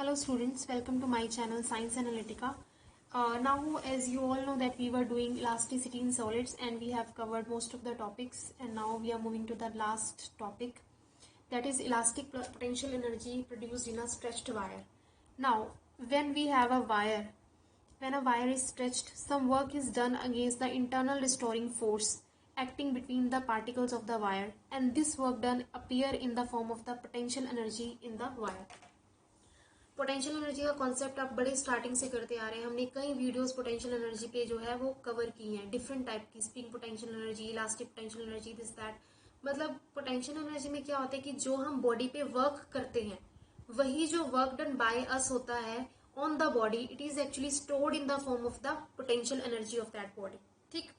Hello students, welcome to my channel Science Analytica. Now as you all know that we were doing elasticity in solids and we have covered most of the topics, and now we are moving to the last topic, that is elastic potential energy produced in a stretched wire. Now when we have a wire, when a wire is stretched, some work is done against the internal restoring force acting between the particles of the wire, and this work done appear in the form of the potential energy in the wire. Potential energy का concept आप बड़े starting से करते आ रहे हैं। हमने कई videos potential energy पे जो है वो कवर की हैं, डिफरेंट टाइप की, spring potential energy, elastic potential energy, this that. मतलब पोटेंशियल एनर्जी में क्या होता है कि जो हम बॉडी पे वर्क करते हैं वही जो वर्क डन बाय अस होता है on the body, it is actually stored in the form of the potential energy of that body. ठीक,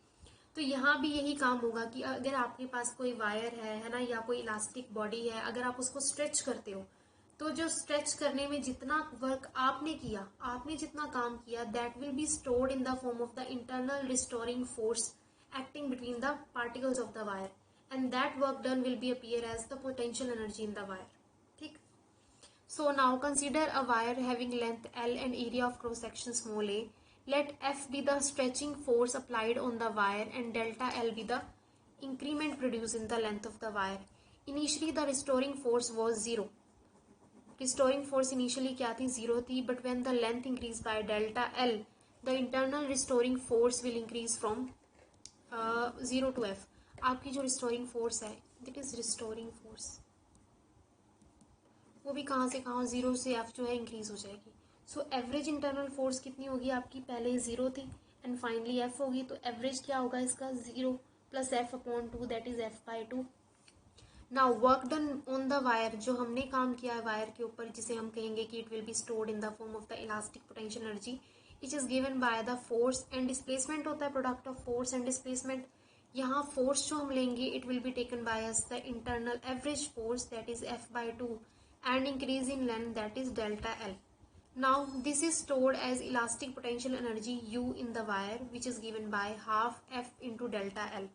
तो यहाँ भी यही काम होगा कि अगर आपके पास कोई वायर है ना, या कोई इलास्टिक बॉडी है, अगर आप उसको स्ट्रेच करते हो तो जो स्ट्रेच करने में जितना वर्क आपने किया, आपने जितना काम किया, that will be stored in the form of the internal restoring force acting between the particles of the wire, and that work done will be appear as the potential energy in the wire. ठीक, so now consider a wire having length L and area of cross section small a. Let F be the stretching force applied on the wire and delta L be the increment produced in the length of the wire. Initially the restoring force was 0. Restoring force initially क्या थी, 0 थी, but when the length increased by delta L, the internal restoring force will increase from 0 to F. आपकी जो restoring force है, that is restoring force, वो भी कहाँ से कहाँ, 0 से F जो है इंक्रीज हो जाएगी। सो एवरेज इंटरनल फोर्स कितनी होगी आपकी, पहले 0 थी एंड फाइनली F होगी, तो एवरेज क्या होगा इसका, 0 plus F upon 2, that is F by 2। Now work done on the wire, जो हमने काम किया है वायर के ऊपर, जिसे हम कहेंगे कि it will be stored in the form of the elastic potential energy, it is given by the force and displacement होता है, product of force and displacement. यहाँ फोर्स जो हम लेंगे it will be taken by us the internal average force, that is F by 2, and increase in length, that is delta L. Now this is stored as elastic potential energy U in the wire, which is given by half F into delta L.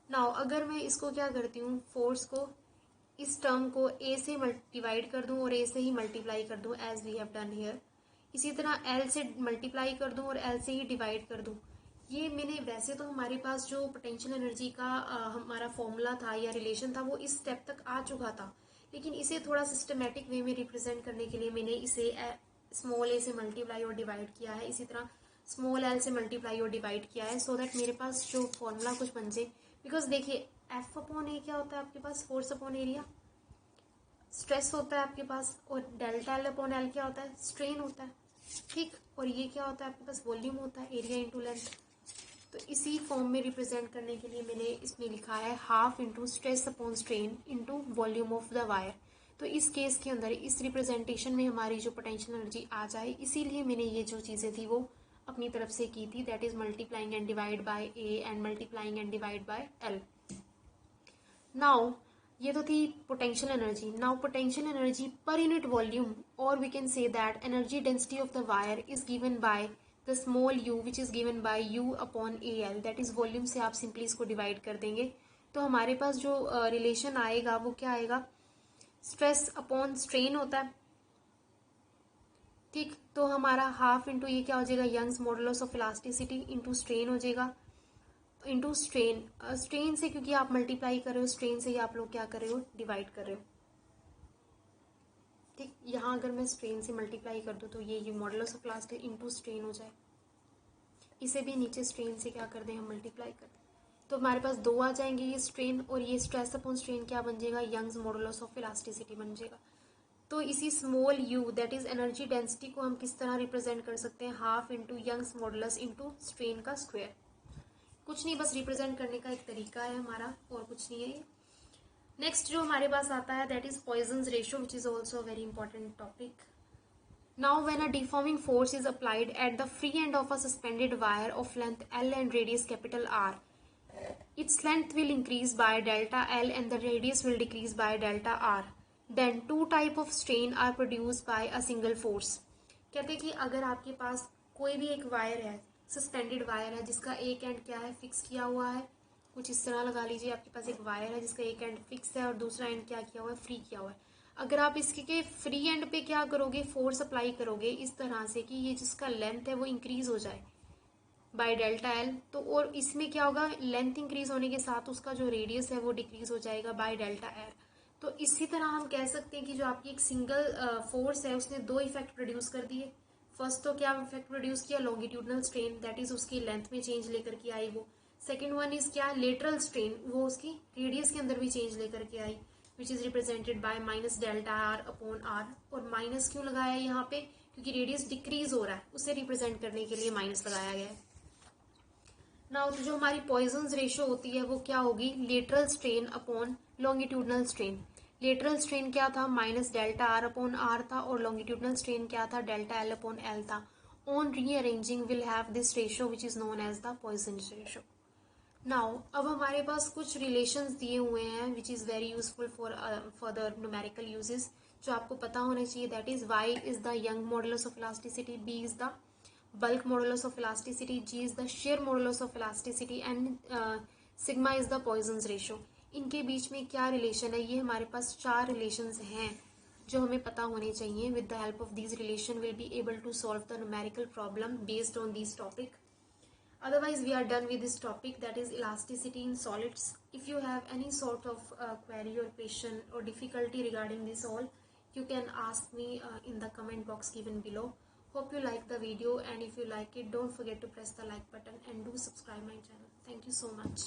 Now अगर मैं इसको क्या करती हूँ, force को, इस term को A से डिवाइड कर दूं और A से ही मल्टीप्लाई कर दूं, as we have done here. इसी तरह L से मल्टीप्लाई कर दूं और L से ही डिवाइड कर दूं। ये मैंने, वैसे तो हमारे पास जो पोटेंशियल एनर्जी का हमारा फॉर्मूला था या रिलेशन था वो इस स्टेप तक आ चुका था, लेकिन इसे थोड़ा सिस्टमेटिक वे में रिप्रेजेंट करने के लिए मैंने इसे स्मॉल ए से मल्टीप्लाई और डिवाइड किया है, इसी तरह स्मॉल एल से मल्टीप्लाई और डिवाइड किया है, सो दैट मेरे पास जो फॉर्मूला कुछ बन जाए। बिकॉज देखिए एफ अपॉन ए क्या होता है आपके पास, फोर्स अपॉन एरिया, स्ट्रेस होता है आपके पास, और डेल्टा एल अपॉन एल क्या होता है, स्ट्रेन होता है। ठीक, और ये क्या होता है आपके पास, वॉल्यूम होता है, एरिया इंटू लेंथ। तो इसी फॉर्म में रिप्रेजेंट करने के लिए मैंने इसमें लिखा है half into stress upon strain into volume of the wire. तो इस केस के अंदर इस रिप्रेजेंटेशन में हमारी जो पोटेंशियल एनर्जी आ जाए, इसीलिए मैंने ये जो चीज़ें थी वो अपनी तरफ से की थी, that is multiplying and divide by A and multiplying and divide by L. Now ये तो थी potential energy. Now potential energy per unit volume, और we can say that energy density of the wire is given by the small u which is given by u upon A L, that is volume से आप simply इसको divide कर देंगे, तो हमारे पास जो relation आएगा वो क्या आएगा, स्ट्रेस अपॉन स्ट्रेन होता है। ठीक, तो हमारा हाफ इंटू ये क्या हो जाएगा, Young's modulus of elasticity into strain हो जाएगा, इंटू स्ट्रेन, स्ट्रेन से क्योंकि आप मल्टीप्लाई कर रहे हो, स्ट्रेन से ही आप लोग क्या कर रहे हो, डिवाइड कर रहे हो। ठीक, यहाँ अगर मैं स्ट्रेन से मल्टीप्लाई कर दूँ तो ये modulus of elasticity into strain हो जाए, इसे भी नीचे स्ट्रेन से क्या कर दें हम, मल्टीप्लाई कर दें, तो हमारे पास दो आ जाएंगे, ये स्ट्रेन और ये स्ट्रेस अपॉन स्ट्रेन क्या बन जाएगा, यंग्स मॉडुलस ऑफ इलास्टिसिटी बन जाएगा। तो इसी small u that is energy density को हम किस तरह रिप्रेजेंट कर सकते हैं, half into Young's modulus into strain का स्क्वायर। कुछ नहीं, बस रिप्रेजेंट करने का एक तरीका है हमारा, और कुछ नहीं है ये। नेक्स्ट जो हमारे पास आता है that is Poisson's ratio, which is also very important topic. Now when a deforming force is applied at the free end of a suspended wire of length L and radius capital R, its length will increase by delta L and the radius will decrease by delta R. Then two type of strain are produced by a single force. कहते हैं कि अगर आपके पास कोई भी एक wire है, suspended wire है, जिसका एक एंड क्या है, फिक्स किया हुआ है, कुछ इस तरह लगा लीजिए आपके पास एक वायर है जिसका एक एंड फिक्स है और दूसरा एंड क्या किया हुआ है, फ्री किया हुआ है। अगर आप इसके के फ्री एंड पे क्या करोगे, फोर्स अप्लाई करोगे इस तरह से कि ये जिसका लेंथ है वो इंक्रीज हो जाए बाय डेल्टा एल, तो और इसमें क्या होगा, लेंथ इंक्रीज होने के साथ उसका जो रेडियस है वो डिक्रीज हो जाएगा बाय डेल्टा एल। तो इसी तरह हम कह सकते हैं कि जो आपकी एक सिंगल फोर्स है उसने दो इफेक्ट प्रोड्यूस कर दिए। फर्स्ट तो क्या इफेक्ट प्रोड्यूस किया, लॉन्गिट्यूडनल स्ट्रेन, दैट इज उसकी लेंथ में चेंज लेकर के आई वो। सेकेंड वन इज क्या, लेटरल स्ट्रेन, वो उसकी रेडियस के अंदर भी चेंज लेकर के आई, which is represented by minus delta R upon R. और माइनस क्यों लगाया है यहाँ पे, क्योंकि रेडियस डिक्रीज हो रहा है, उसे रिप्रेजेंट करने के लिए माइनस लगाया गया है। नाउ तो जो हमारी पॉइजन्स रेशियो होती है वो क्या होगी, lateral strain upon longitudinal strain. Lateral strain क्या था, minus delta R upon R था, और लॉन्गिट्यूडनल स्ट्रेन क्या था, डेल्टा एल अपॉन एल था। On rearranging will have this ratio which is known as the Poisson's ratio. Now अब हमारे पास कुछ रिलेशंस दिए हुए हैं which is very useful for further numerical uses, जो आपको पता होना चाहिए। That is Y is the young modulus of elasticity, B is the bulk modulus of elasticity, G is the shear modulus of elasticity and sigma is the Poisson's ratio। इनके बीच में क्या relation है, ये हमारे पास चार रिलेशंस हैं जो हमें पता होने चाहिए। With the help of these relation will be able to solve the numerical problem based on this topic. Otherwise, we are done with this topic, that is elasticity in solids. If you have any sort of query or question or difficulty regarding this all, you can ask me in the comment box given below. Hope you like the video, and if you like it, don't forget to press the like button and do subscribe my channel. Thank you so much.